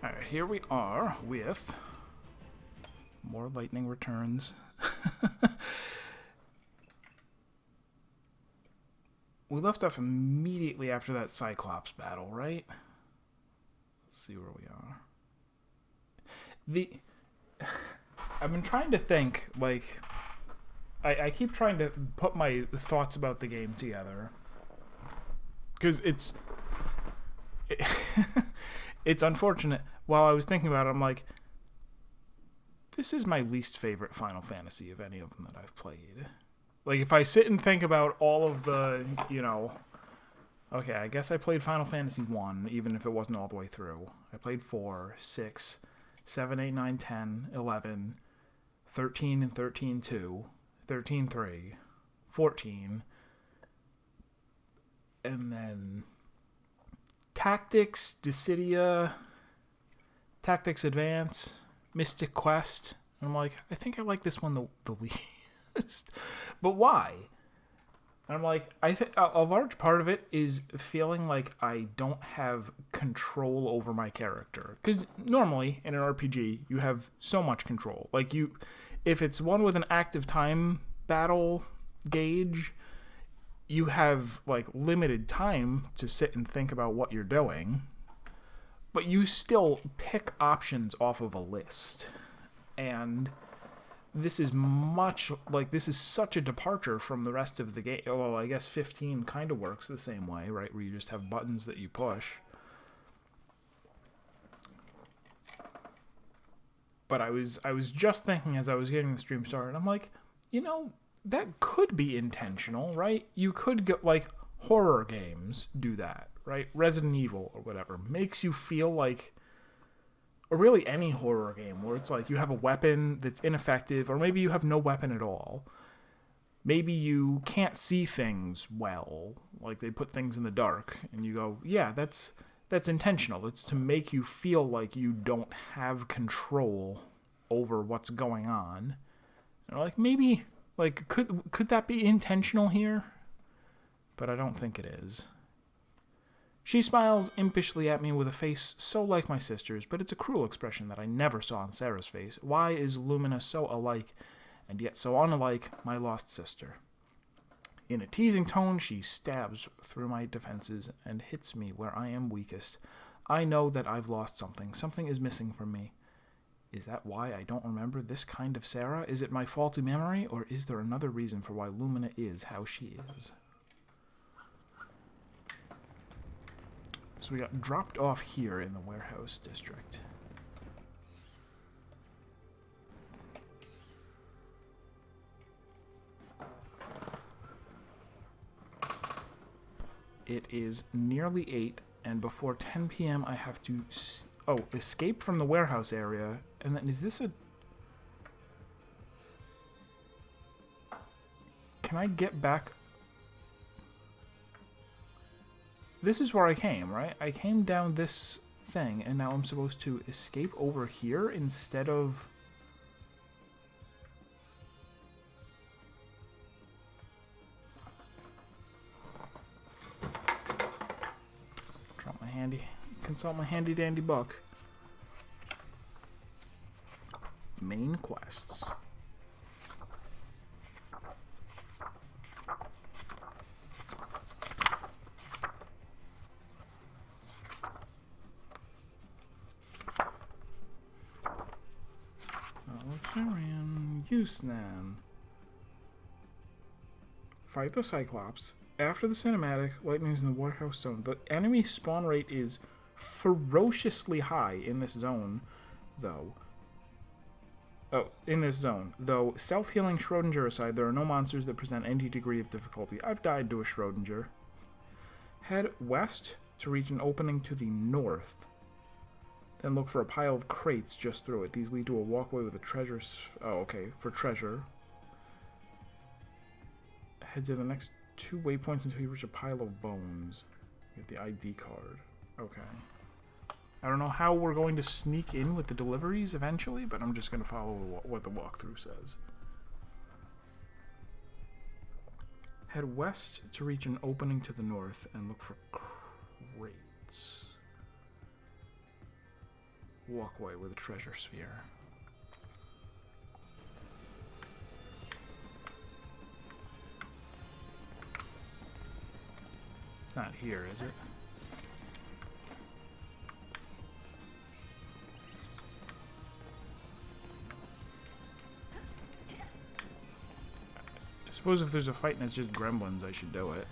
Alright, here we are with more lightning returns. We left off immediately after that Cyclops battle, right? Let's see where we are. I've been trying to think, like, I keep trying to put my thoughts about the game together. Because it's unfortunate. While I was thinking about it, I'm like, this is my least favorite Final Fantasy of any of them that I've played. Like, if I sit and think about all of the, okay, I guess I played Final Fantasy 1, even if it wasn't all the way through. I played 4, 6, 7, 8, 9, 10, 11, 13 and 13-2, 13-3, 14, and then Tactics, Dissidia, Tactics Advance, Mystic Quest. And I'm like, I think I like this one the least. But why? And I'm like, I think a large part of it is feeling like I don't have control over my character. Because normally in an RPG, you have so much control. Like, if it's one with an active time battle gauge, you have like limited time to sit and think about what you're doing, but you still pick options off of a list. And this is such a departure from the rest of the game. Well, I guess 15 kind of works the same way, right? Where you just have buttons that you push. But I was just thinking as I was getting the stream started, I'm like, that could be intentional, right? You could go, like, horror games do that, right? Resident Evil or whatever makes you feel like, or really any horror game where it's like you have a weapon that's ineffective, or maybe you have no weapon at all. Maybe you can't see things well, like they put things in the dark, and you go, yeah, that's intentional. It's to make you feel like you don't have control over what's going on. And like, maybe, like, could that be intentional here? But I don't think it is. She smiles impishly at me with a face so like my sister's, but it's a cruel expression that I never saw on Sarah's face. Why is Lumina so alike, and yet so unlike my lost sister? In a teasing tone, she stabs through my defenses and hits me where I am weakest. I know that I've lost something. Something is missing from me. Is that why I don't remember this kind of Sarah? Is it my faulty memory, or is there another reason for why Lumina is how she is? So we got dropped off here in the warehouse district. It is nearly 8, and before 10 p.m. I have to escape from the warehouse area. And then, is this a... Can I get back? This is where I came, right? I came down this thing, and now I'm supposed to escape over here instead of... Consult my handy dandy book. Main quests. Usnan. Fight the Cyclops. After the cinematic, lightning's in the warehouse zone. The enemy spawn rate is ferociously high in this zone, though. Though self-healing Schrodinger aside, there are no monsters that present any degree of difficulty. I've died to a Schrodinger. Head west to reach an opening to the north. Then look for a pile of crates just through it. These lead to a walkway with a treasure... for treasure. Head to the next 2 waypoints until you reach a pile of bones. Get the ID card. Okay. I don't know how we're going to sneak in with the deliveries eventually, but I'm just going to follow what the walkthrough says. Head west to reach an opening to the north and look for crates. walkway with a treasure sphere. Not here, is it? I suppose if there's a fight and it's just gremlins, I should do it.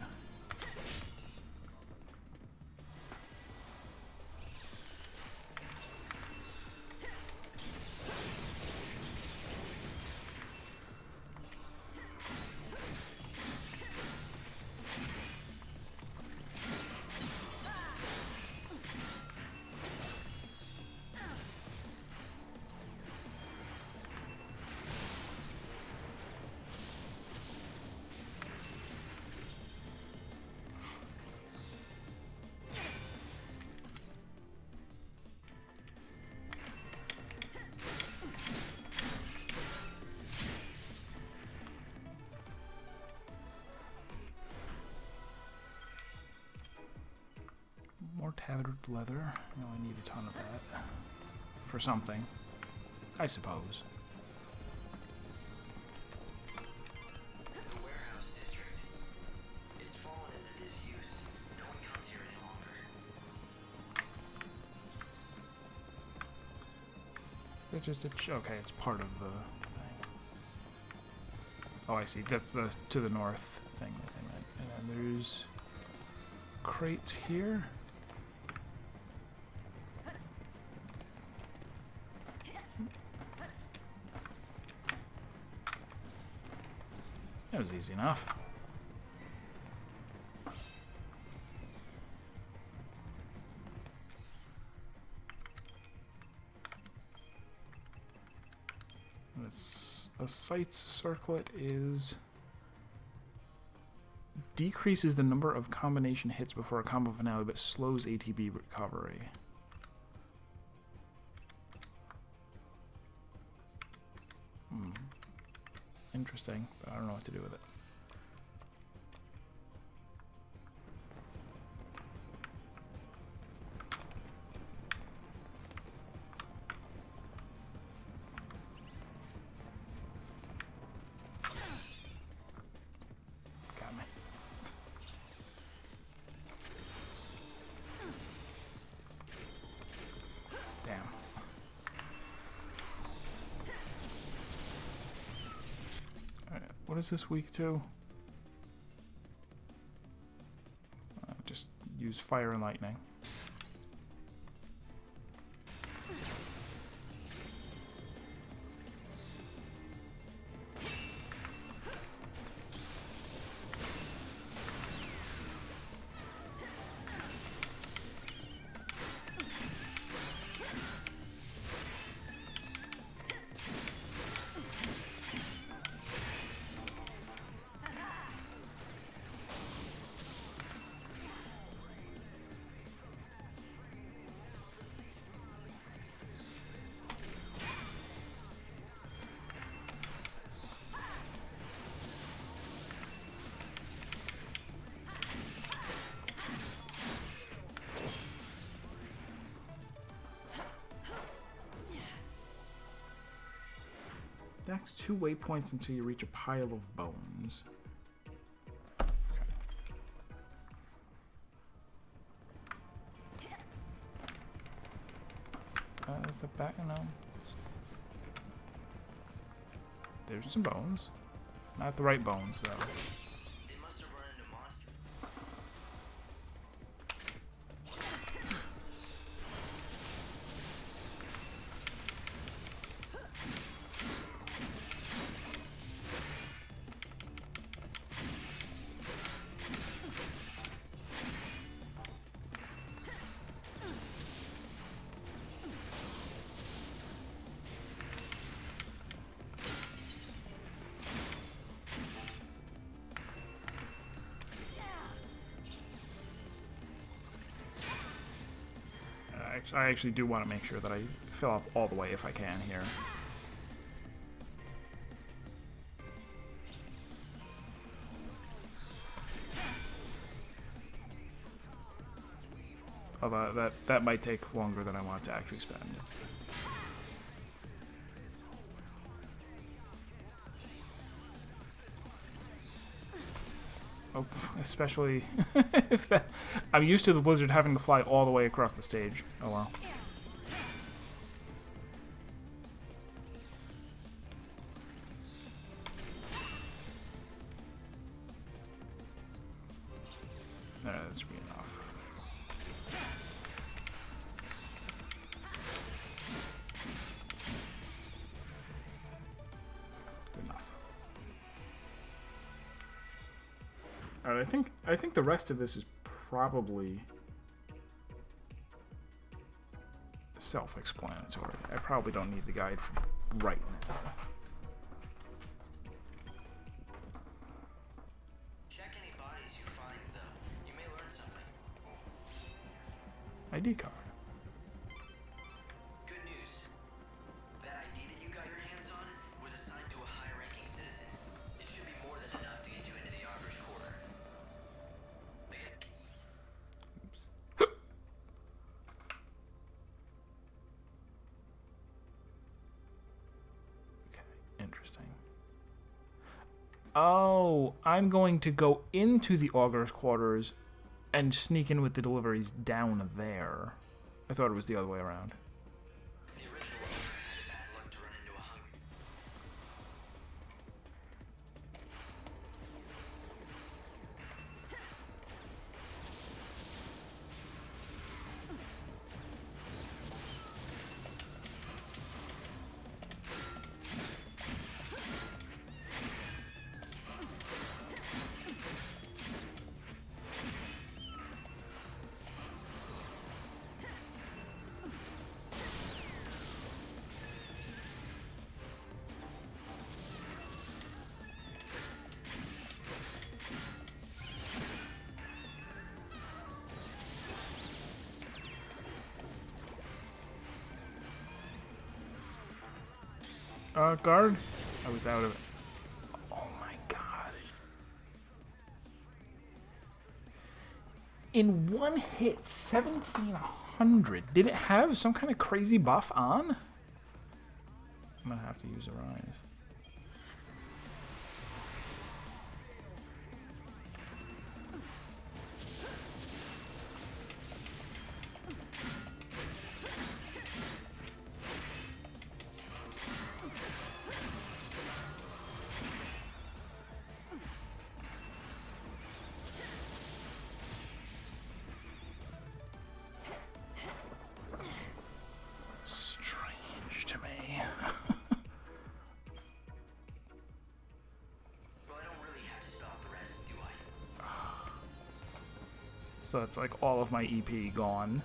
More tattered leather. No, I need a ton of that. For something. I suppose. The warehouse district. It's fallen into disuse. No one comes here any longer. It's just a okay, it's part of the thing. Oh, I see. That's the to the north thing. And then there's crates here. That was easy enough. A site's circlet is decreases the number of combination hits before a combo finale, but slows ATB recovery. Interesting, but I don't know what to do with it. Got me. Damn. What is this weak to? Just use fire and lightning. Next 2 waypoints until you reach a pile of bones. Okay. Is the back? No. There's some bones. Not the right bones, though. They must have run into monsters. I actually do want to make sure that I fill up all the way if I can here. Although that might take longer than I want to actually spend. Oh, especially if that... I'm used to the blizzard having to fly all the way across the stage. Oh well. That should be enough. Good enough. Alright, I think the rest of this is probably self-explanatory. I probably don't need the guide right now. Check any bodies you find, though. You may learn something. ID card. Good news. That ID that you got your hands on was assigned to a high-ranking citizen. It should be more than enough to get you into the Augur's Quarter. Interesting. Oh, I'm going to go into the Augur's quarters and sneak in with the deliveries down there. I thought it was the other way around. The original bad luck to run into a hungry. Guard? I was out of it. Oh my god. In one hit, 1700. Did it have some kind of crazy buff on? I'm gonna have to use a rise. Strange to me. Well, I don't really have to spell out the rest, do I? So that's like all of my EP gone.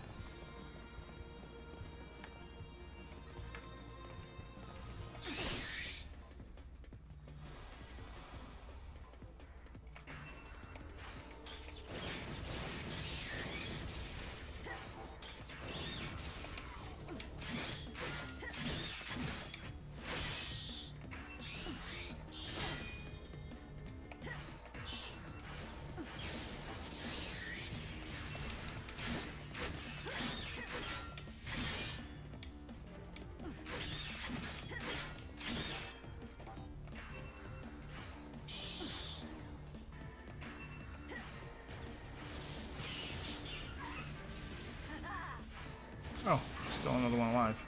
Oh, still another one alive.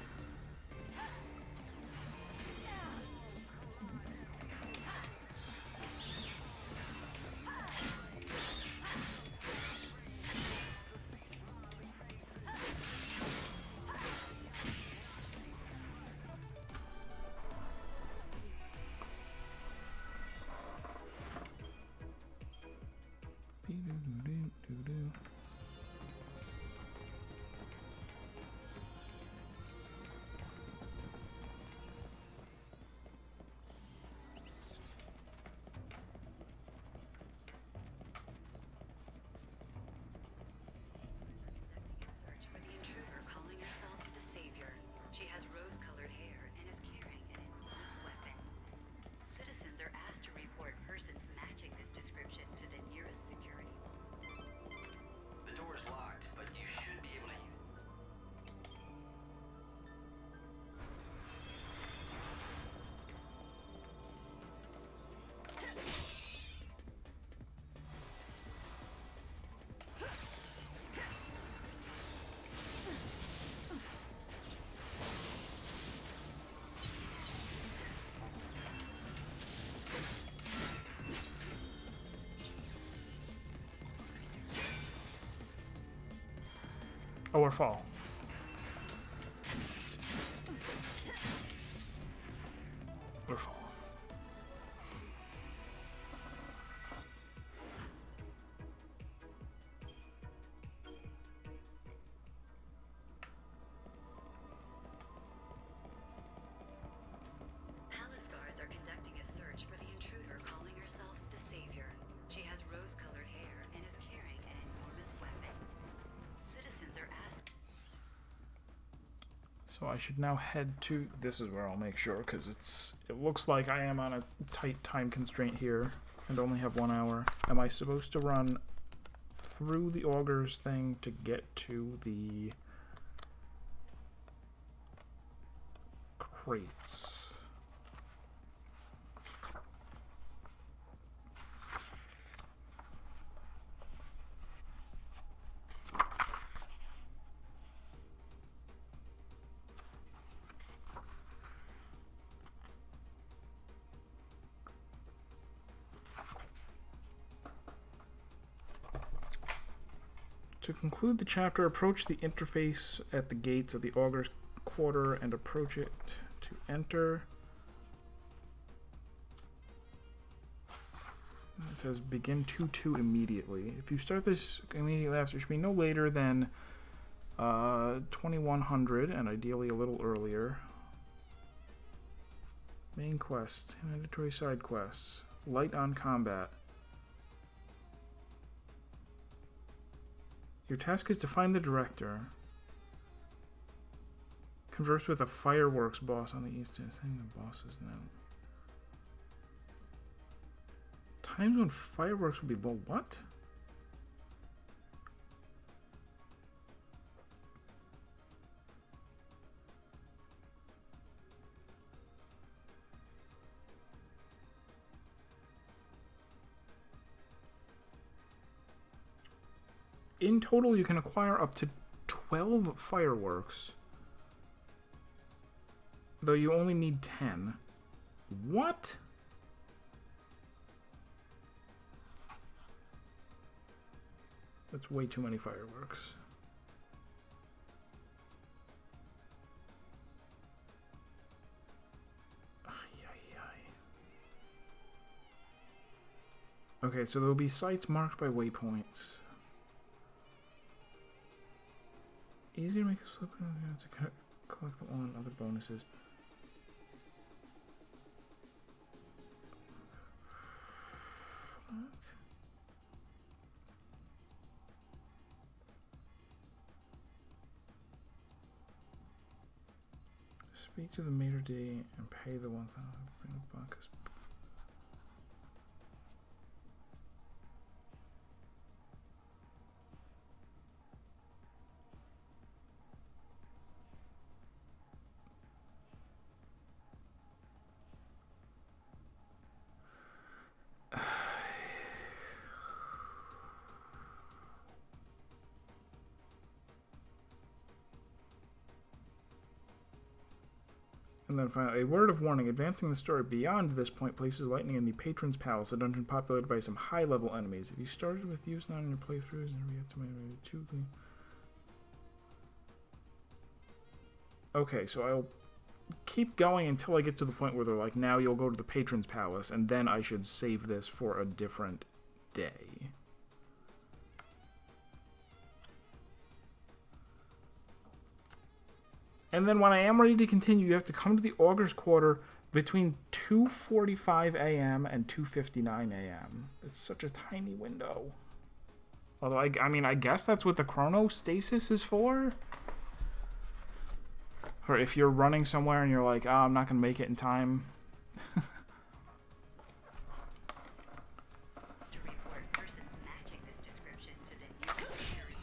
or fall. Or fall. Palace guards are conducting a search for the intruder calling herself the Savior. She has rose-colored hair and is carrying an enormous weapon. Citizens are asked. So I should now head to. This is where I'll make sure, because it looks like I am on a tight time constraint here and only have 1 hour. Am I supposed to run through the augurs thing to get to the crates? To conclude the chapter, approach the interface at the gates of the Augur's Quarter and approach it to enter. It says begin 2-2 immediately. If you start this immediately after, it should be no later than 2100 and ideally a little earlier. Main quest, mandatory side quests, light on combat. Your task is to find the director. Converse with a fireworks boss on the east end. Saying the boss's note. Times when fireworks will be low. What? In total, you can acquire up to 12 fireworks, though you only need 10. What? That's way too many fireworks. Ay, ay, ay. Okay, so there will be sites marked by waypoints. Easy to make a slip to collect the one other bonuses. What? Speak to the maitre d' and pay the 1,000 bucks. And then finally, a word of warning. Advancing the story beyond this point places lightning in the Patron's Palace, a dungeon populated by some high-level enemies. If you started with use not in your playthroughs, and we get to my two. Okay, so I'll keep going until I get to the point where they're like, now you'll go to the Patron's Palace, and then I should save this for a different day. And then when I am ready to continue, you have to come to the Augur's Quarter between 2:45 a.m. and 2:59 a.m. It's such a tiny window. Although, I mean, I guess that's what the chronostasis is for. Or if you're running somewhere and you're like, oh, I'm not going to make it in time. To report person matching this description to the new area.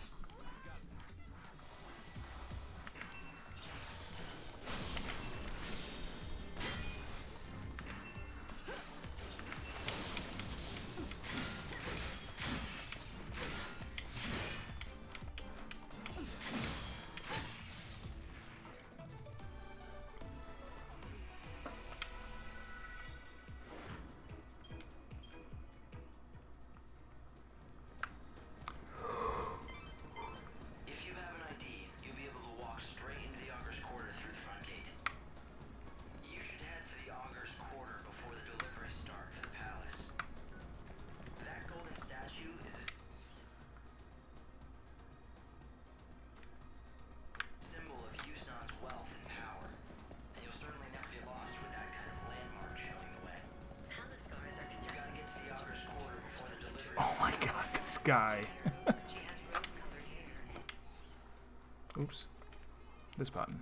guy. She has rose-colored hair and Oops. This button.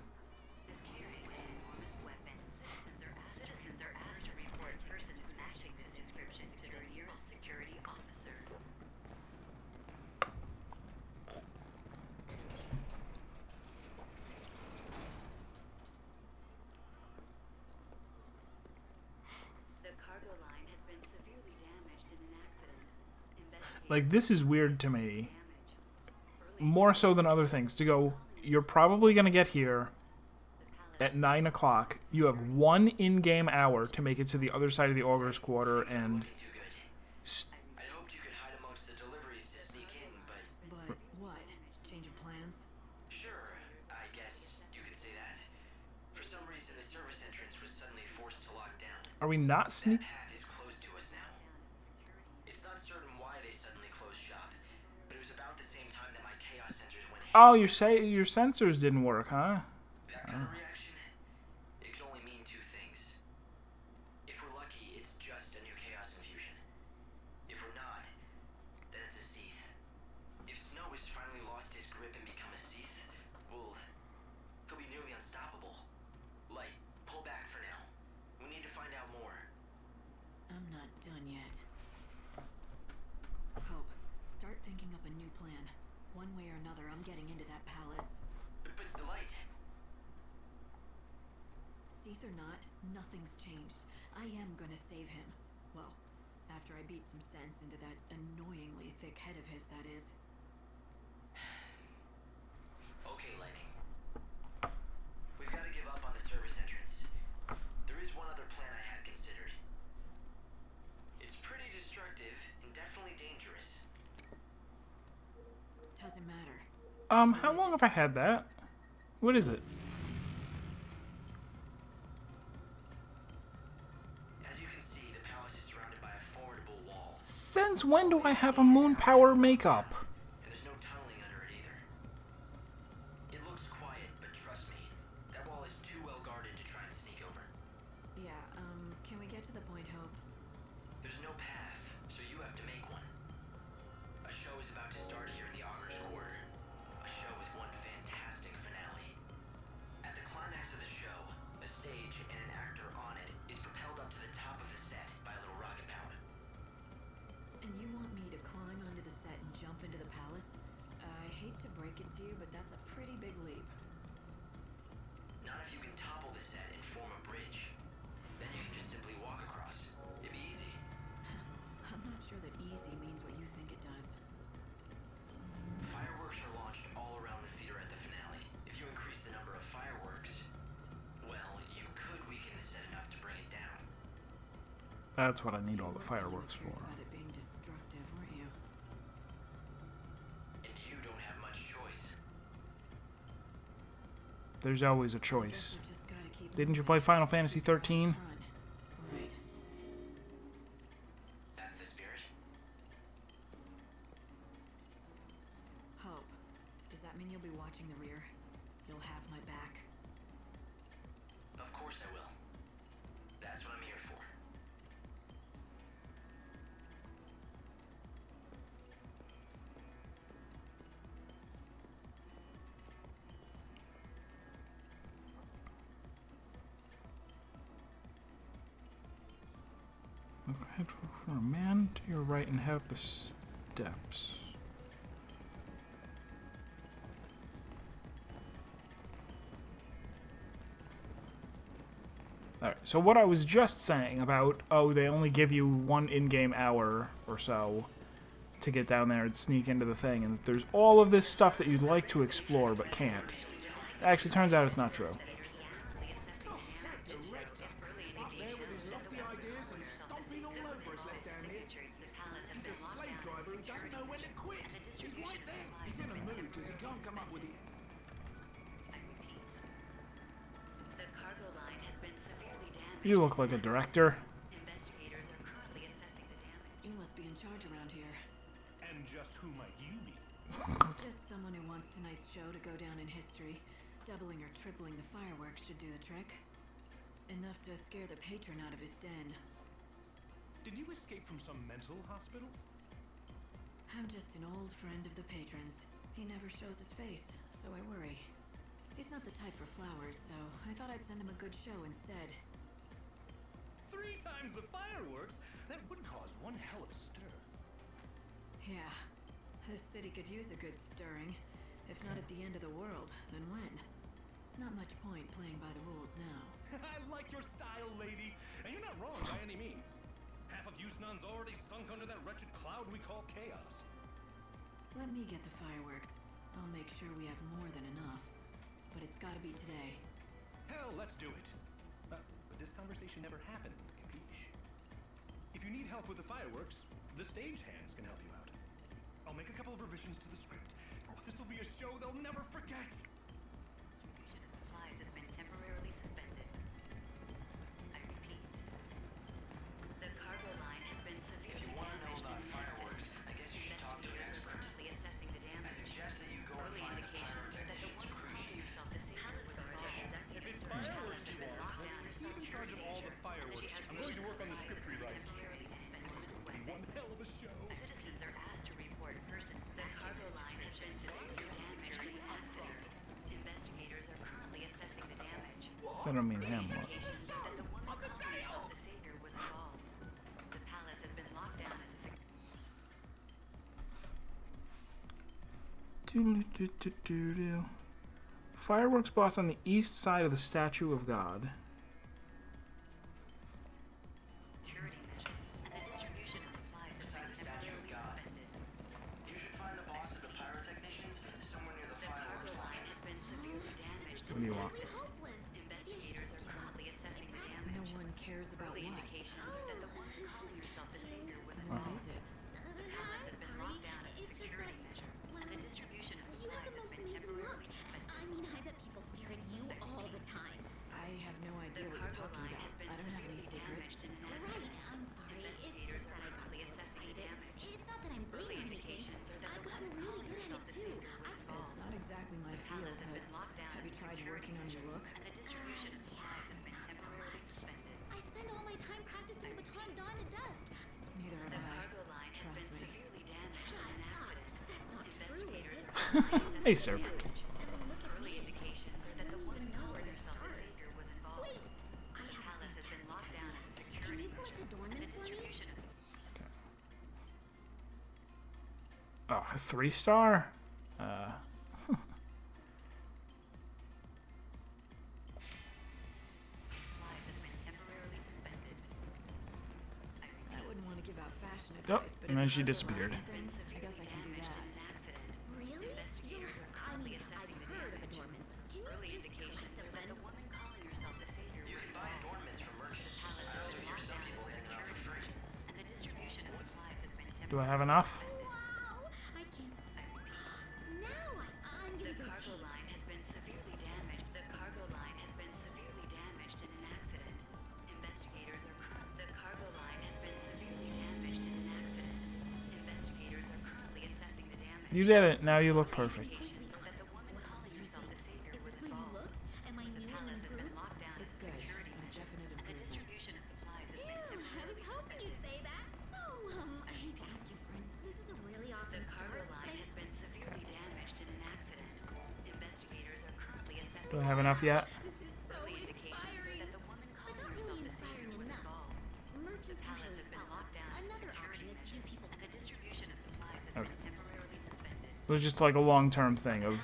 is carrying an enormous weapon. Citizens are asked to report persons matching this description to their nearest security officer. The cargo line has been severely damaged in an accident. Investigators Like, this is weird to me. damage. More so than other things. To go, you're probably going to get here The palace at 9 o'clock. You have 1 in-game hour to make it to the other side of the Augur's Quarter, and Looking too good. I'd hoped you could hide amongst the deliveries to sneak in, but But what? Change of plans? sure, I guess you could say that. For some reason, the service entrance was suddenly forced to lock down. are we not That sneak? path is closed to us now. It's not certain why they suddenly closed shop, but it was about the same time that my chaos sensors went haywire. Oh, you say your sensors didn't work, huh? That kind of reaction, it could only mean 2 things. If we're lucky, it's just a new chaos infusion. If we're not, then it's a Seath. If Snow has finally lost his grip and become a Seath, well, he'll be nearly unstoppable. Light, pull back for now. We need to find out more. I'm not done yet. Hope, start thinking up a new plan. One way or another, I'm getting into that palace. But Light, Seath or not, nothing's changed. I am gonna save him. Well, after I beat some sense into that annoyingly thick head of his, that is. okay, Lightning. We've got to give up on the service entrance. There is one other plan I had considered. It's pretty destructive and definitely dangerous. Doesn't matter. How long have I had that? What is it? As you can see, the palace is surrounded by a formidable wall, Since when do I have a moon power makeup? and there's no tunneling under it either. It looks quiet, but trust me, that wall is too well guarded to try and sneak over. Yeah, can we get to the point, Hope? There's no path, so you have to make one. A show is about to start here in the Augur's Quarter. A show with one fantastic finale. At the climax of the show, a stage and an actor on it is propelled up to the top of the set by a little rocket power. And you want me to climb onto the set and jump into the palace? I hate to break it to you, but that's a pretty big leap. Not if you can topple the set and form a bridge. Then you can just simply walk across. It'd be easy. I'm not sure that easy means what you think it does. Fireworks are launched all around the theater at the finale. If you increase the number of fireworks, well, you could weaken the set enough to bring it down. That's what I need all the You were telling fireworks the truth for. about it being destructive, weren't you? And you don't have much choice. There's always a Guess choice. we've just gotta keep Didn't you moving. play Final Fantasy Keep our eyes 13? front. Right. That's the spirit. Hope, does that mean you'll be watching the rear? You'll have my back. Of course I will. That's what I'm here for. Head for a man to your right and head up the steps. Alright, so what I was just saying about, oh, they only give you 1 in-game hour or so to get down there and sneak into the thing, and that there's all of this stuff that you'd like to explore but can't. It actually turns out it's not true. Director, up there with his lofty ideas and stomping all over us left down here. He's a slave driver who doesn't know when to quit. He's right there. He's in a mood because he can't come up with it. The cargo line has been severely damaged. You look like a director. Investigators are currently assessing the damage. You must be in charge around here. And just who might you be? Just someone who wants tonight's show to go down in history. Doubling or tripling the fireworks should do the trick. Enough to scare the patron out of his den. Did you escape from some mental hospital? I'm just an old friend of the patron's. He never shows his face, so I worry. He's not the type for flowers, so I thought I'd send him a good show instead. 3 times the fireworks? That would cause one hell of a stir. Yeah. This city could use a good stirring. If not at the end of the world, then when? Not much point playing by the rules now. I like your style, lady. And you're not wrong by any means. Half of Yusnan's already sunk under that wretched cloud we call chaos. Let me get the fireworks. I'll make sure we have more than enough. But it's gotta be today. Hell, let's do it. But this conversation never happened, capiche? If you need help with the fireworks, the stagehands can help you out. I'll make a couple of revisions to the script. Oh, this'll be a show they'll never forget. Distribution of supplies has been temporarily suspended. I repeat. The cargo line has been If severely you want to know damaged about and fireworks, I guess you should talk to an investigators are expert. currently assessing the I damage. suggest that you go and Early find the indications are that the pyrotechnician's one crew calling chief. herself the savior was involved. If it's fireworks you want, then he's in charge of all the fireworks. I'm going to work on the script rewrites. This is going to be one hell of a show. Citizens are asked to report persons. The cargo line has been severely damaged in an accident. Investigators are currently assessing the damage. I don't mean him. What? Indications are that the woman calling herself the savior was involved. The palace has been locked down as a Do-do-do-do-do. Fireworks boss on the east side of the Statue of God. security measure, and the distribution of supplies has Beside been the Statue of temporarily God. suspended. You should find the boss of the pyrotechnicians somewhere near the The cargo fireworks line launcher. has been severely damaged. What do you want? Investigators are currently assessing the damage. No one cares about Early what. indications are that the woman calling herself the savior was What involved. is it? The palace has been locked down as a security measure, and the distribution of You have supplies the has most been amazing look. temporarily suspended. I mean, I bet people stare at you all the time. I have no The idea what you're cargo talking line about. has been I don't have any severely secret. damaged in an Right, accident. I'm sorry. It's Investigators just that are I got currently so assessing the excited. damage. It's not that I'm Early blaming anything. indications are that I've the gotten woman really calling good at herself it the too. savior was I It's involved. not exactly my The field, palace has but been locked down have as you a tried security working on your measure, look? and the distribution of supplies has been not so temporarily much. suspended. I spend all my time practicing baton dawn to dusk. Neither The have I. cargo line has Trust been me. severely damaged in Shut an up. accident. That's not true, is Investigators it? are currently Hey, assessing Serp. the damage. And then look at Early me. indications are that the don't woman even know calling where to herself the start. savior was involved. Wait, I The have a palace has been fantastic locked down idea. as a Can security you collect measure, and the adornments for me? distribution of Oh, a 3-star? supplies has been temporarily suspended. I I repeat, wouldn't want to give out fashion Oh, advice, but and if then it she comes to disappeared. liking things, I guess I can do damaged that. in an accident. Really? Investigators Yeah, are I currently mean, assessing I've the heard of damage. adornments. Can Early you just indications collect are that the one? woman calling herself the savior You was can buy involved. adornments from merchants. The palace I has also been hear locked some down people as a hanging out for security free. measure, and the distribution of supplies has been Do I have temporarily enough? suspended. Wow! I can't. I repeat, Now I'm the gonna go cargo change. line has been severely damaged. The cargo line has been severely damaged in an accident. Investigators are the cargo line has been severely damaged in an accident. Investigators are currently assessing the damage. You did it. Now you look perfect. Indications are that the woman calling herself the savior Is was this my new involved. look? Am I The new and palace has been improved? locked down as It's a good. security A measure, definite and the improvement. distribution of supplies has Phew, been I was temporarily hoping suspended. you'd say that. So, I hate to ask you, friend. This is a really awesome The cargo start, line has been severely damaged in an accident. Investigators are currently assessing. Do I have enough yet? this is so Early indications are inspiring. that the woman But calling not herself really the savior inspiring was enough. involved. Merchants palace usually has been sell locked down as a Another security option is to do measure, people. and the distribution of supplies has Okay. been temporarily suspended. It was just like a long-term thing of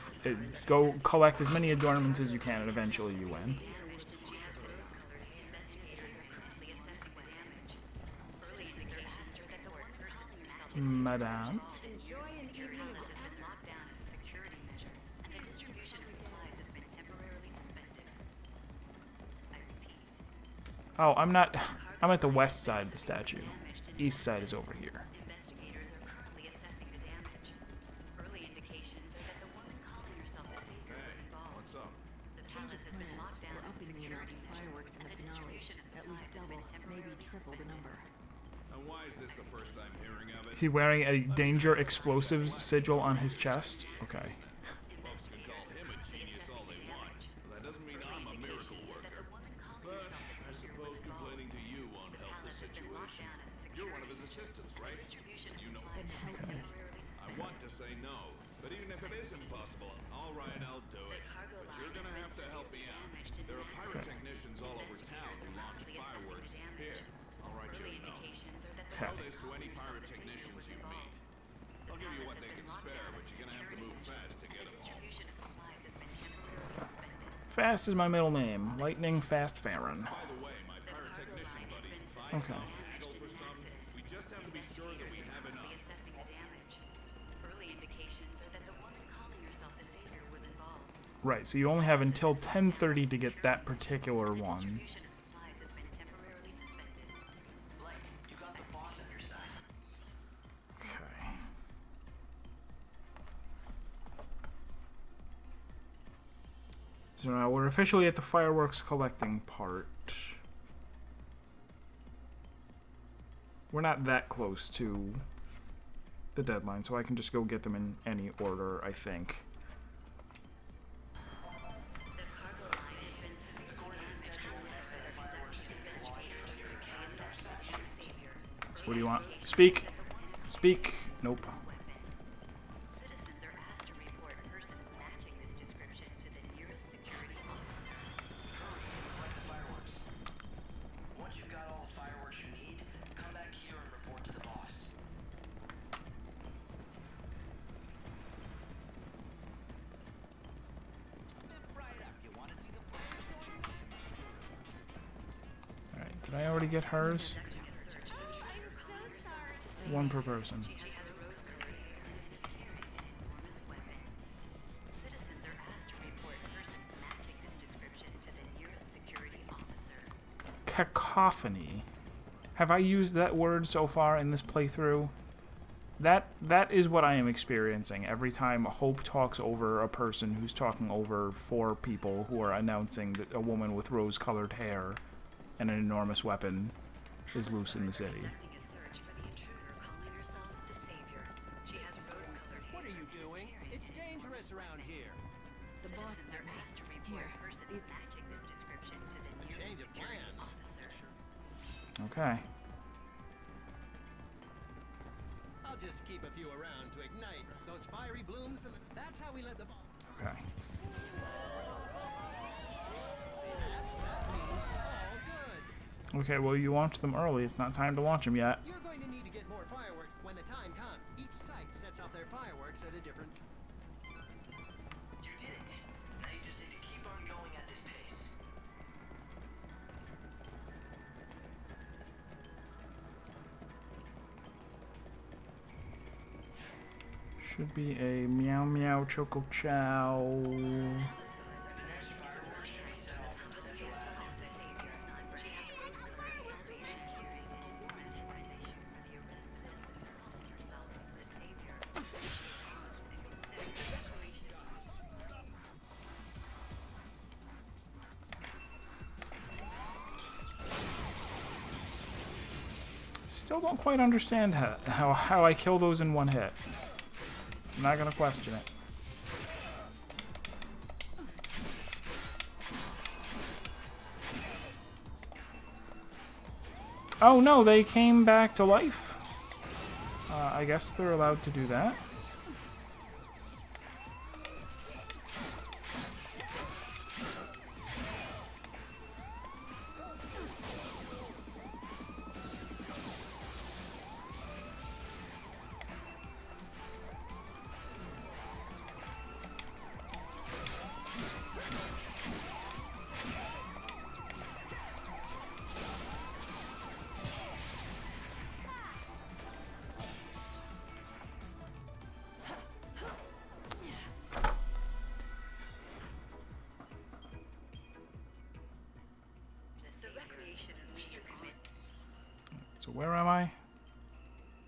go collect as many adornments as you can, and eventually you win. Damaged and she has rose-colored hair. Investigators are currently assessing the damage. Early indications are that the woman calling herself the Madame. Enjoy an evening palace of has been locked down as a security measure, and the distribution of supplies has been temporarily suspended. I repeat, Oh, I'm not. I'm at the west side of the statue. East side is over here. investigators are currently assessing the damage. Early indications are that the woman calling herself the savior was Hey, involved. what's up? The Change palace of has been plans. locked down We're as a upping the amount security of measure, fireworks in and the the finale. distribution of At supplies least has double, been maybe temporarily triple the number. And why is this the first I'm hearing of it? Is he wearing a danger explosives sigil on his chest? Okay. Folks can call him a genius all they want, but that doesn't mean I'm a miracle worker. But I suppose complaining to you won't help the situation. You're one of his assistants, right? You know. Then help me. I want to say no, but even if it is impossible, all right, I'll do it. But you're gonna have to help me out. There are pirate technicians all over town who launch fireworks. Here, I'll write you a note. Show this to any pirate technicians you meet. I'll give you what they can spare, but you're gonna have to move fast to get them home. Fast is my middle name. Lightning Fast Farron. By the way, my pirate technician buddies buy Okay. some, haggle for some. We just have to be sure that we have enough. Early indications are that the woman calling herself the Savior was involved. Right, so you only have until 10:30 to get that particular one. Distribution of supplies has been temporarily suspended. Light, you got the boss on your side. Okay. So now we're officially at the fireworks collecting part. We're not that close to the deadline, so I can just go get them in any order, I think. The cargo line has been According to schedule, the next set of fireworks is going to be launched from near the calendar statue. What do you want? Speak! Speak! Nope. Citizens are asked to report persons matching this description to the nearest security officer. Collect the fireworks. Once you've got all the fireworks you need, come back here and report to the boss. Step right up. You want to see the plans? Alright, did I already get hers? Oh, I'm so sorry. One per person. She has rose-colored hair and is carrying an enormous weapon. Citizens are asked to report persons matching this description to the nearest security officer. Cacophony. Have I used that word so far in this playthrough? That is what I am experiencing every time Hope talks over a person who's talking over 4 people who are announcing that a woman with rose-colored hair and an enormous weapon is loose in the city. Conducting a search for the intruder calling herself the Savior. She has rose-colored hair. What are you doing? It's dangerous around here. The boss Citizens sent are me. asked to report Here, persons these. matching this description to the A nearest change of security plans. officer. Okay. I'll just keep a few around to ignite those fiery blooms, and that's how we let the bomb. Okay. See that? That means all good. Okay, well, you launched them early. It's not time to launch them yet. You're going to need to get more fireworks when the time comes. Each site sets off their fireworks at a different. You did it. Now you just need to keep on going at this pace. Should be a meow meow choco chow. The next fireworks should be set off from Central Avenue. Still don't quite understand how I kill those in one hit. I'm not gonna question it. Oh no, they came back to life? I guess they're allowed to do that. The recreation and leisure committee. So where am I?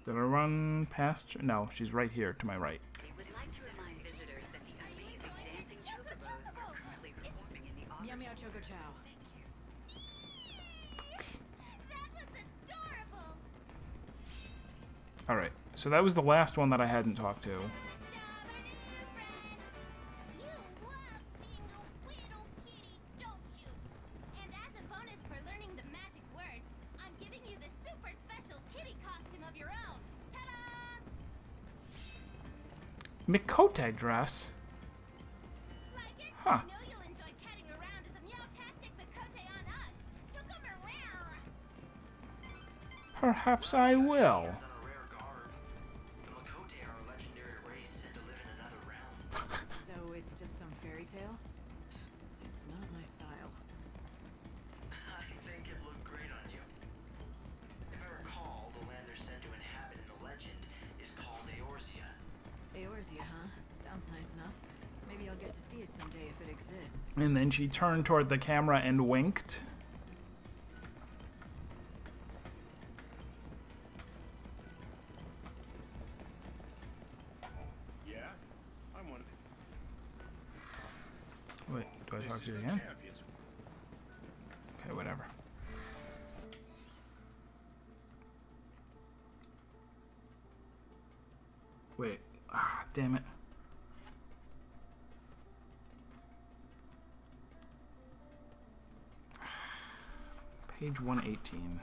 Did I run past? No, she's right here to my right. We would like to remind visitors that the amazing dancing chocobos are currently performing in the Meow audience. meow choco chow. That was adorable. Alright, so that was the last one that I hadn't talked to. Job, our new friend. You love being a little kitty, don't you? And as a bonus for learning the magic words, I'm giving you the super special kitty costume of your own. Ta-da! Mikote dress? Like it? Huh. I know you'll enjoy catting around as a meow-tastic Makote on us. To come around. Perhaps I will. Hands on a rare garb. The Makote are a legendary race said to live in another realm. So it's just some fairy tale? It's not my style. I think it looked great on you. If I recall, the land they're said to inhabit in the legend is called Eorzea. Eorzea, huh? Sounds nice enough. Maybe I'll get to see it someday if it exists. And then she turned toward the camera and winked. Yeah? I'm one of the... Wait, do I talk to you the again? champions. Okay, whatever. Wait. Ah, damn it. Page 118.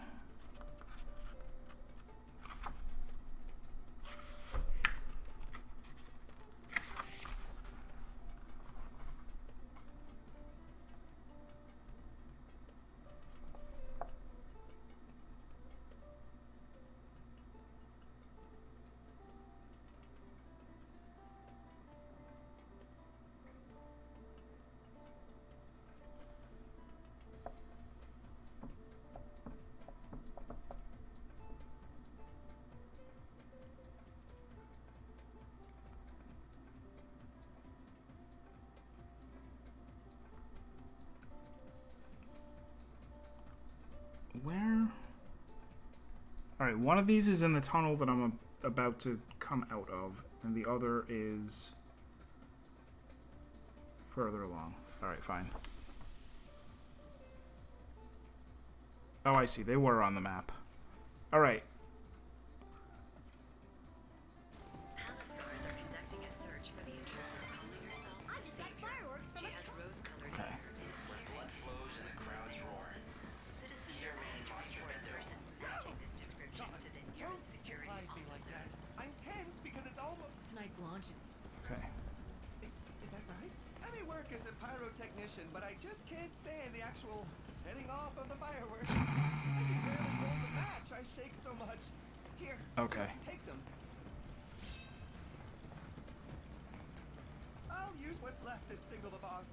Where? Alright, one of these is in the tunnel that I'm about to come out of, and the other is further along. Alright, fine. Oh, I see. They were on the map. Alright. Alice guards are conducting a search for the intruder calling herself I just got fireworks from She a has rose-colored Okay. hair. Where blood flows and the crowds roar. Citizens Here, are man, asking monster for a bender. person matching this description to the nearest security Surprise me like that. I'm tense because it's almost... Tonight's launch is... Okay. Is that right? I may work as a pyrotechnician, but I just can't stand the actual setting off of the fireworks. I can barely hold the match. I shake so much. Here, Okay. just take them. I'll use what's left to signal the boss.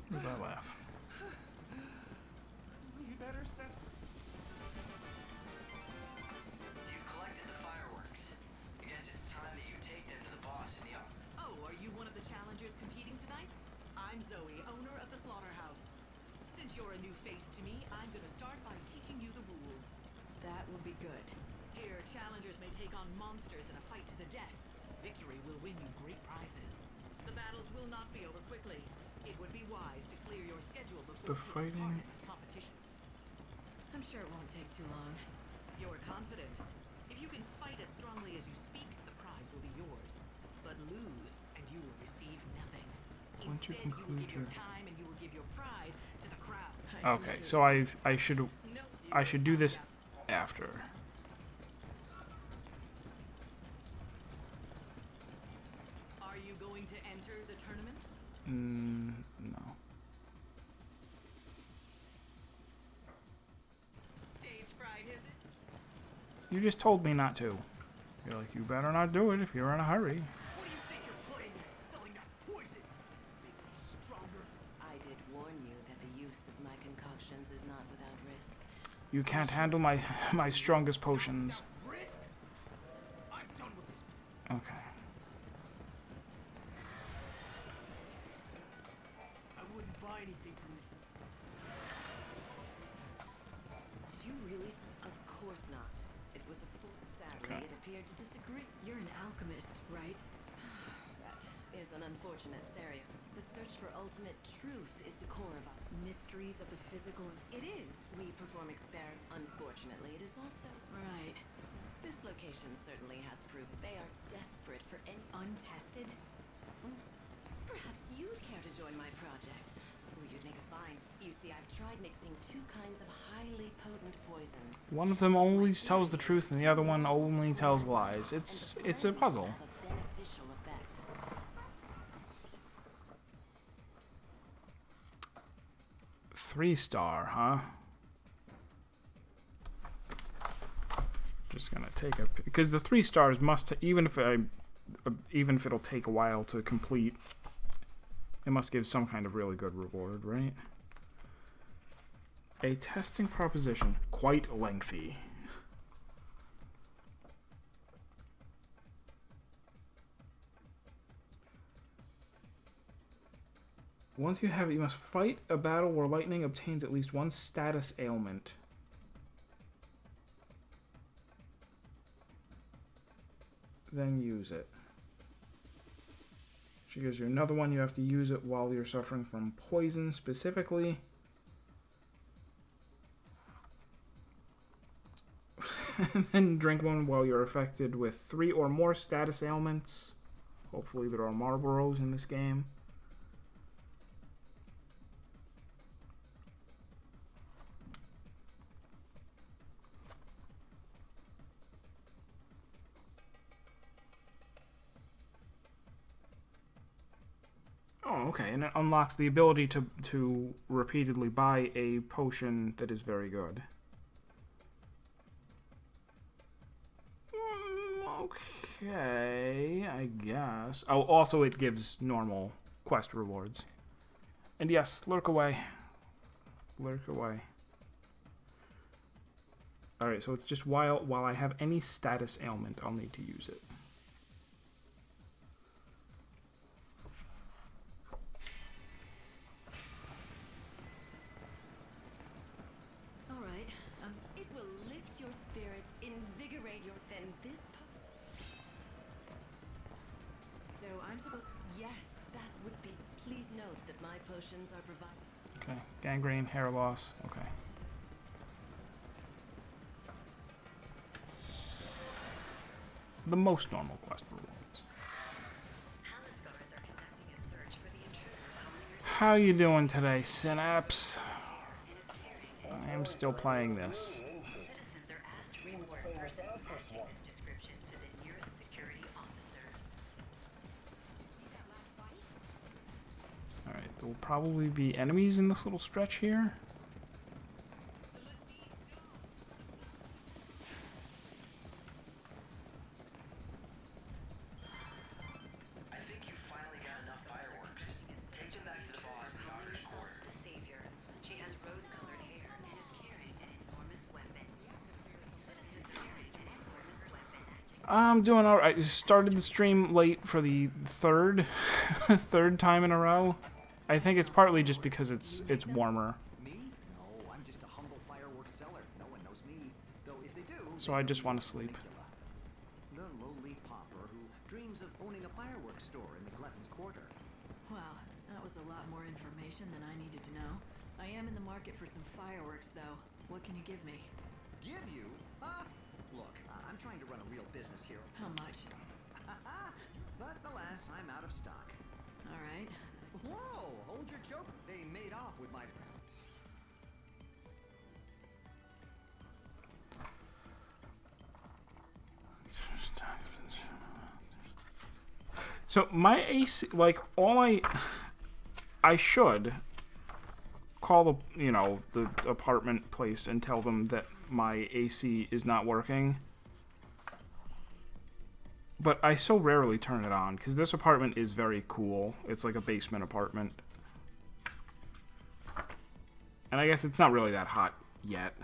Where's that laugh? You better set... You've collected the fireworks. I guess it's time that you take them to the boss in the office. Oh, are you one of the challengers competing tonight? I'm Zoe, owner of the slaughterhouse. Since you're a new face to me, I'm gonna start by teaching you the rules. That will be good. Here, challengers may take on monsters in a fight to the death. Victory will win you great prizes. The battles will not be over quickly. It would be wise to clear your schedule before The taking part fighting- in this competition. I'm sure it won't take too long. You're confident. If you can fight as strongly as you speak, the prize will be yours. But lose, and you will receive nothing. Once you Instead, you will conclude give your your- time and you will give your pride to the crowd. Okay, so I should No, I should do this after. Are you going to enter the tournament? No. Stage fright, is it? You just told me not to. You're like, you better not do it if you're in a hurry. What do you think you're playing at? Selling that poison? Make me stronger? I did warn you that the use of my concoctions is not without risk. You can't handle my strongest potions. Risk? I'm done with this. Okay. I wouldn't buy anything from this. Did you really? Of course not. It was a fool. Sadly, Okay. it appeared to disagree. You're an alchemist, right? That is an unfortunate stereo. The search for ultimate truth is the core of our... Mysteries of the physical... It is. We perform experiments. Unfortunately, it is also... Right. This location certainly has proof they are desperate for any... Untested? Perhaps you'd care to join my project. Or you'd make make a find. You see, I've tried mixing two kinds of highly potent poisons. One of them always tells the truth, and the other one only tells lies. It's a puzzle. Have a beneficial effect. 3-star, huh? Just gonna take a because the 3 stars must, even if it'll take a while to complete, it must give some kind of really good reward, right? A testing proposition, quite lengthy. Once you have it, you must fight a battle where lightning obtains at least one status ailment. Then use it. She gives you another one. You have to use it while you're suffering from poison specifically. And then drink one while you're affected with 3 or more status ailments. Hopefully there are Marlboros in this game. Oh, okay, and it unlocks the ability to repeatedly buy a potion that is very good. Okay, I guess. Oh, also it gives normal quest rewards. And yes, lurk away. Lurk away. Alright, so it's just while I have any status ailment, I'll need to use it. Alright, it will lift your spirits, invigorate your... Then this... So I'm supposed... Yes, that would be... Please note that my potions are provided... Okay, gangrene, hair loss, okay. The most normal quest rewards. How you doing today, Synapse? I am still playing this. Alright, there will probably be enemies in this little stretch here. I think you finally got enough fireworks. Take them back to the boss in the Otter's Quarter. She has rose-colored hair and is carrying an enormous weapon. I'm doing alright. I started the stream late for the third time in a row. I think it's partly just because it's warmer. Me? No, I'm just a humble fireworks seller. No one knows me. Though if they do, So I just want to sleep. the lowly pauper who dreams of owning a fireworks store in the Glutton's Quarter. Well, that was a lot more information than I needed to know. I am in the market for some fireworks, though. What can you give me? Give you? Look, I'm trying to run a real business here. How much? But alas, I'm out of stock. All right. Whoa, hold your joke. They made off with my... So my AC, like I should call the apartment place and tell them that my AC is not working. But I so rarely turn it on because this apartment is very cool. It's like a basement apartment. And I guess it's not really that hot yet.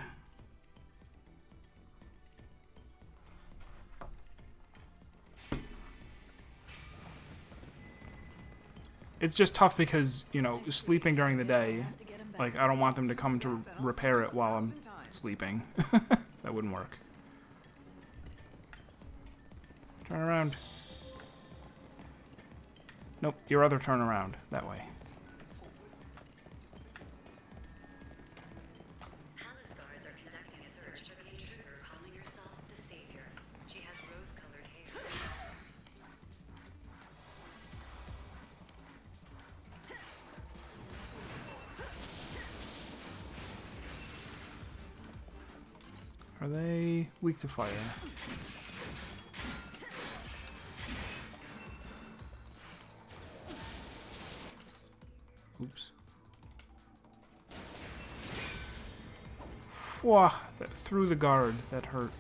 It's just tough because, sleeping during the day, like, I don't want them to come to repair it while I'm sleeping. That wouldn't work. Turn around. Nope, your other turn around. That way. Palace guards are conducting a search for the intruder calling herself the Savior. She has rose-colored hair. Are they weak to fire? Oops. Whoa, that through the guard. That hurt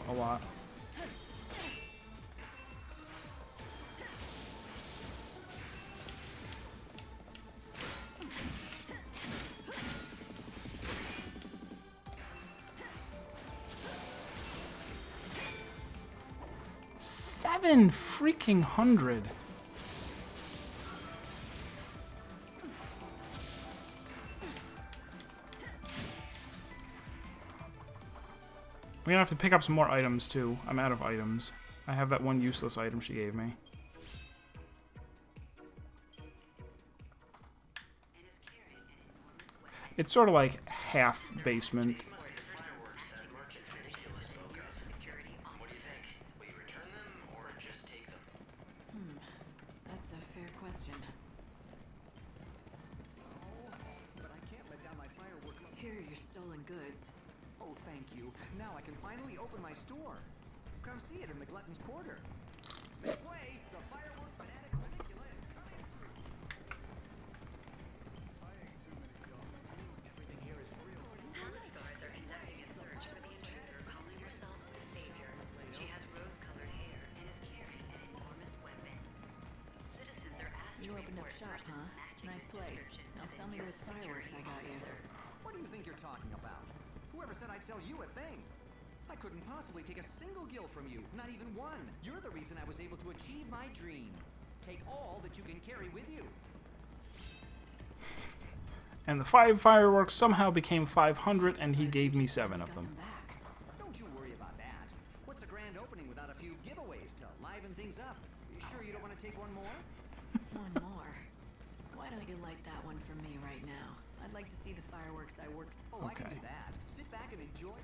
a lot. Freaking 100. We're gonna have to pick up some more items too. I'm out of items. I have that one useless item she gave me. It's sort of like half basement. That's a fair question. But I can't let down my firework. Here are your stolen goods. Oh, thank you. Now I can finally open my store. Come see it in the Glutton's Quarter. Make way! The firework fanatic Funicula is coming through! Everything here is real. Palace guards are conducting a search for the intruder calling herself the Savior. She has rose-colored hair and is carrying an enormous weapon. Citizens are asked You to opened up report shop, persons huh? matching Nice the place. description Now of sell me a those fireworks I got you. What do you think you're talking about? Whoever said I'd sell you a thing? I couldn't possibly take a single gil from you, not even one. You're the reason I was able to achieve my dream. Take all that you can carry with you. And the 5 fireworks somehow became 500, and he gave me 7 of them. Don't you worry about that. What's a grand opening without a few giveaways to liven things up? You sure you don't want to take one more? One more. Why don't you light that one for me right now? I'd like to see the fireworks I worked. Oh, I can do that. Sit back and enjoy.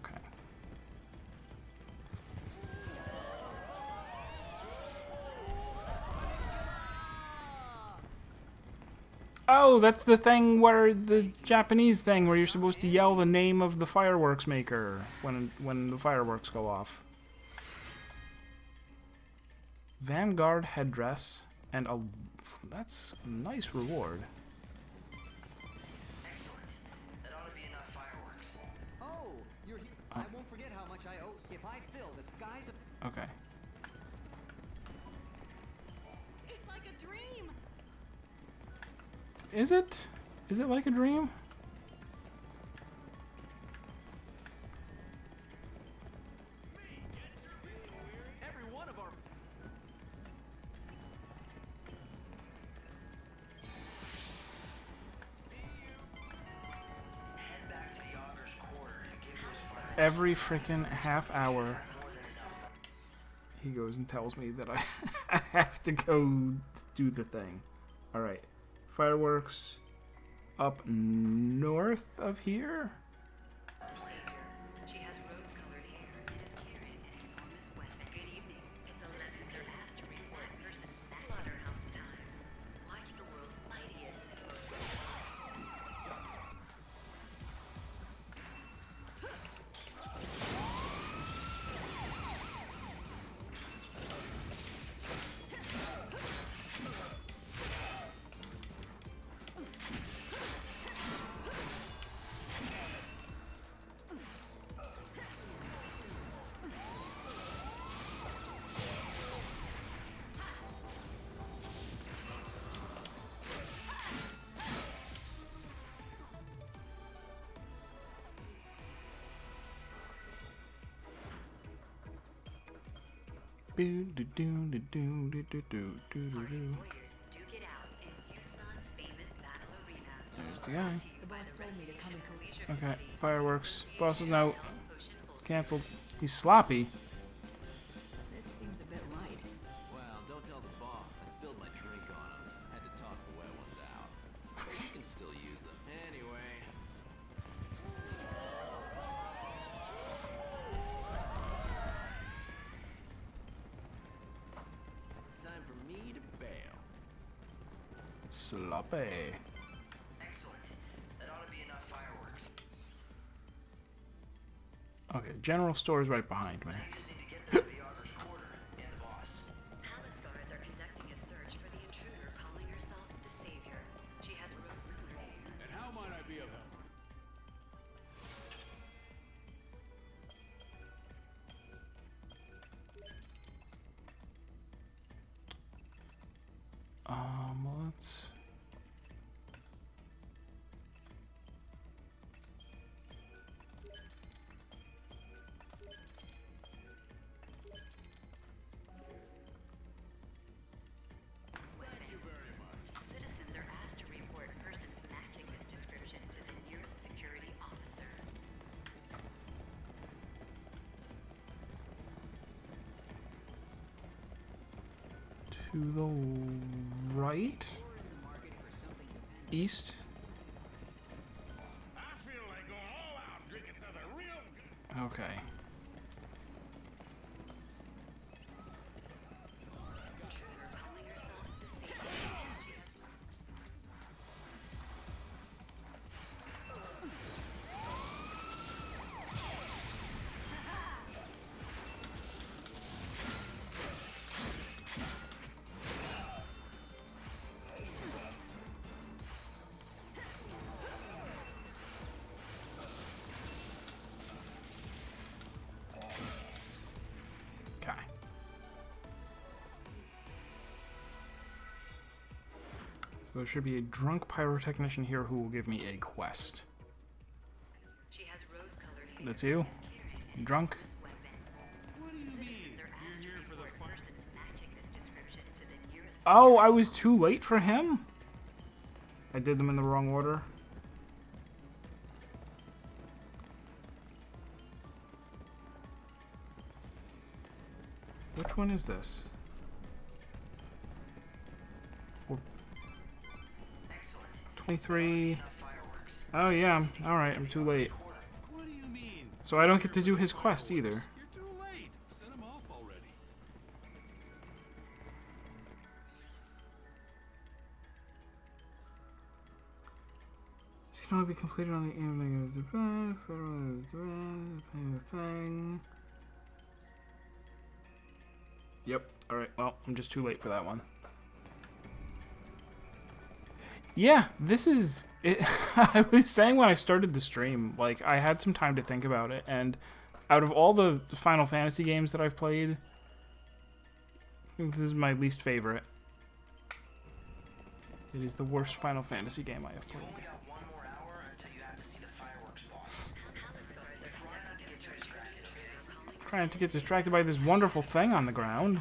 Okay. Oh, that's the thing where the Japanese thing where you're supposed to yell the name of the fireworks maker when the fireworks go off. Vanguard headdress and a that's a nice reward. Excellent. That ought to be enough fireworks. Oh, you're here. I won't forget how much I owe if I fill the skies of... Okay. It's like a dream. Is it? Is it like a dream? Every one of our... Head back to the Augur's Quarter and give those fireworks Every freaking half hour, more than enough. he goes and tells me that I have to go do the thing. All right. Fireworks up north of here? She has rose-colored hair and is carrying an enormous weapon. Good evening. If the lessons are asked to read that person, slaughterhouse time. Watch the world's mightiest and most There's the guy. The boss told me to come and Okay, fireworks. Boss's note. Cancelled. He's sloppy. This seems a bit light. Well, don't tell the boss. I spilled my drink on him. Had to toss the wet ones out. But you can still use them. Anyway. Time for me to bail. Sloppy. Excellent. That ought to be enough fireworks. Okay, general store is right behind me. You just need to get them to the Auger's Quarter and the boss. Palace guards are conducting a search for the intruder calling herself the Savior. She has rose-colored hair. And how might I be of help? Let's... Thank you very much. Citizens are asked to report persons matching this description to the nearest security officer. To the right? East? I feel like going all out and drinking something real good. Okay. Okay. So there should be a drunk pyrotechnician here who will give me a quest. She has rose-colored hair. That's you? You drunk? What do you mean? You're here for the fun? Persons matching this description to the nearest. Oh, I was too late for him? I did them in the wrong order. Which one is this? Excellent. 23. Enough fireworks. Oh yeah, alright, I'm too late. What do you mean? So I don't get to do his quest either. You're too late. Send him off already. This can only be completed on the evening of the thing. Yep, alright, well, I'm just too late for that one. Yeah, this is... It, I was saying when I started the stream, like, I had some time to think about it, and out of all the Final Fantasy games that I've played, I think this is my least favorite. It is the worst Final Fantasy game I have You've played. only got one more hour until you have to see the fireworks boss. Try not to get too distracted, okay? Trying to get distracted by this wonderful thing on the ground.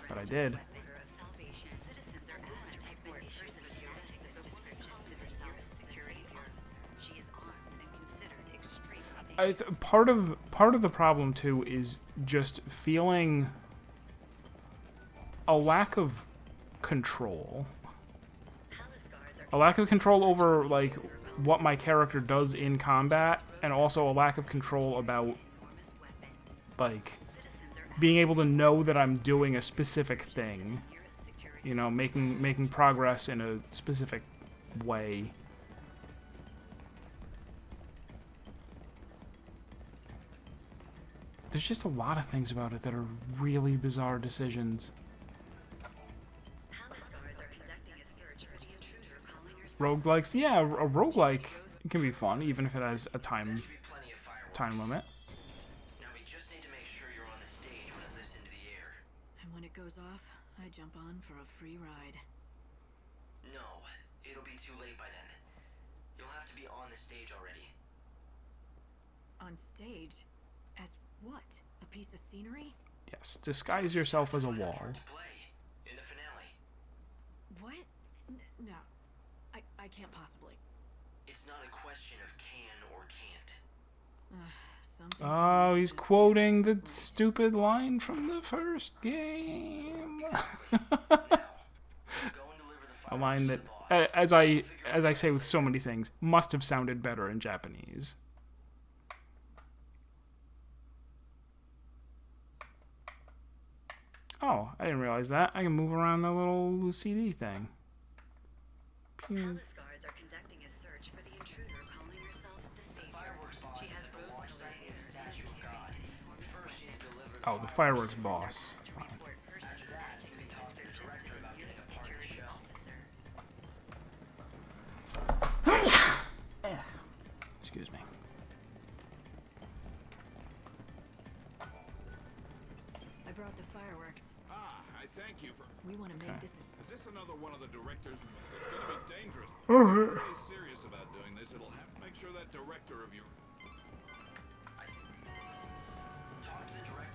But I did. Part of the problem too is just feeling a lack of control. A lack of control over like what my character does in combat, and also a lack of control about like being able to know that I'm doing a specific thing. You know, making progress in a specific way. There's just a lot of things about it that are really bizarre decisions. Roguelikes, yeah, a roguelike can be fun, even if it has a time limit. Now we just need to make sure you're on the stage when it lifts into the air. And when it goes off, I jump on for a free ride. No, it'll be too late by then. You'll have to be on the stage already. On stage? As what? A piece of scenery? Yes, disguise yourself as a wall. Hard to play in the finale. What? No. I can't possibly. It's not a question of can or can't. Something's Oh, he's quoting the stupid line from the first game. Go and deliver the A line that, fireworks to the boss. as I say with so many things, must have sounded better in Japanese. Oh, I didn't realize that. I can move around the little CD thing. Palace guards are conducting a search for the intruder calling herself the Savior. Fireworks boss She is has at the launch rose-colored site in hair. the Oh, the fireworks boss. Fine. After that, you can talk to the director about getting a part of the show. Excuse me. I brought the fireworks. Ah, I thank you for... We want to make this. Is this another one of the directors? It's gonna be dangerous. If you're really serious about doing this, it'll have to make sure that director of your... Talk to the director